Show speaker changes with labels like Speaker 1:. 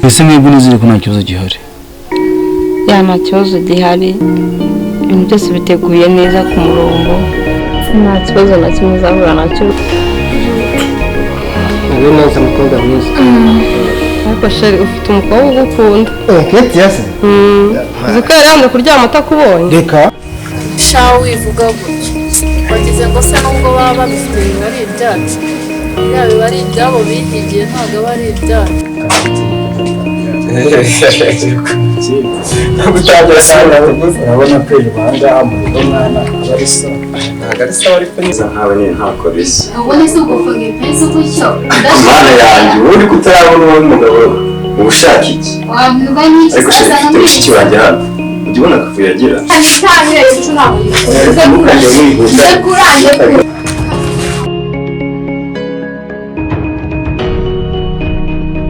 Speaker 1: ese mwebwe nizere ko nta kibazo gihari?
Speaker 2: Ya nta kibazo gihari, ibintu byose biteguye neza ku murongo, nta kibazo na kimwe uzahura nacyo.
Speaker 3: Ubu neza mukobwa mwiza.
Speaker 2: Ariko sheri ufite umukobwa ugukunda.
Speaker 3: Keti yase?
Speaker 2: Uzi ko yari yanze kuryama atakubonye?
Speaker 3: Reka.
Speaker 4: Shaho wivuga gutyo. Wagize ngo se nubwo baba babifite biba ari ibyacu. Yaba biba ari ibyabo bihigiye ntabwo aba ari ibyacu.
Speaker 3: Ntabwo utajya sana urabona ko ibanga mu rugo mwana ari so. Ntabwo ari so ariko niza nkawe ntako bisa.
Speaker 5: Ubone se ugufunga ipensi gutyo.
Speaker 3: Mana yanjye uri kutarabona uwo mugabo ubushaka iki?
Speaker 5: Wabwirwa n'iki
Speaker 3: Ariko shefite mushiki wanjye hano. Ujye ubona akavuyo agira.
Speaker 5: Cyane cyane icyo ntabwo.
Speaker 3: Ntukajye mwihuta.
Speaker 5: Ndakuranye.